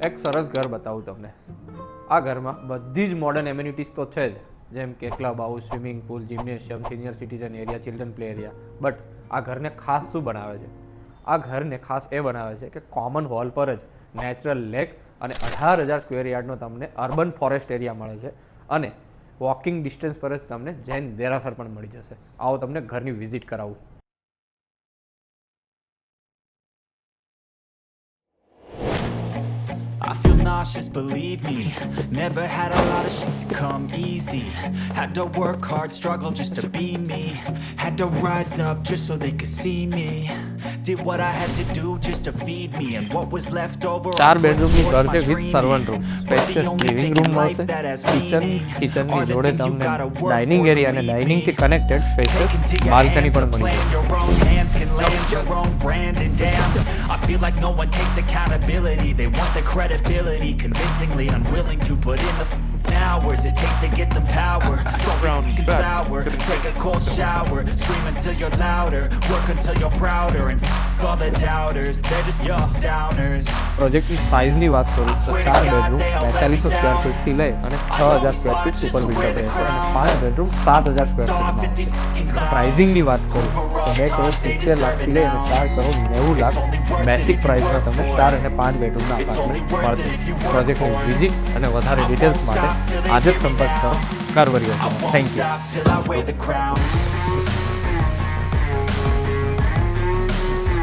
એક સરસ ઘર બતાવું તમને. આ ઘરમાં બધી જ મોડર્ન એમ્યુનિટીઝ તો છે જ, જેમ કે club house, swimming pool, gymnasium, senior citizen area, children play area. But આ ઘરને ખાસ શું બનાવે છે? આ ઘરને ખાસ એ બનાવે છે કે કોમન હોલ પર જ નેચરલ લેક અને 18,000 સ્ક્વેર યાર્ડનો તમને અર્બન ફોરેસ્ટ એરિયા મળે છે અને વોકિંગ ડિસ્ટન્સ પર જ તમને જૈન દેરાસર પણ મળી જશે. આવો તમને ઘરની વિઝિટ કરાવું. I feel nauseous, believe me. Never had a lot of shit come easy. Had to work hard, struggle just to be me. Had to rise up just so they could see me. Did what I had to do just to feed me. And what was left over, I 4 put બેડરૂમની towards ઘર my છે with dreaming. Servant room, But the spacious only living thing room in life મળશે, that has કિચનની meaning are the જોડે things you તમને gotta work dining for, area અને believe ડાઇનિંગથી in. Connected spacious Take into your balcony hands પણ the મળી plan, જશે. your own hands can land your own brand. And damn, I feel like no one takes accountability. They want the credibility, convincingly unwilling to put in the hours it takes to get some power. Don't be sour, take a cold shower, scream until you're louder, work until you're prouder, and all the doubters, they're just your downers. પ્રોજેક્ટની સાઇઝની વાત કરું તો 4 bedroom 4200 square ફીટથી લઈ અને 6000 square feet super build-up રહેશે અને 5 bedroom 7000 square ફીટમાં આવશે. પ્રાઇઝિંગની વાત કરું તો 2 કરોડ 70 લાખથી લઈ અને 4 કરોડ 90 લાખ બેસિક પ્રાઇસમાં તમને 4 અને 5 બેડરૂમના અપાર્ટમેન્ટ મળશે. પ્રોજેક્ટની વિઝિટ અને વધારે ડિટેલ્સ માટે આજે જ સંપર્ક કરો કારવરિયા. Thank you.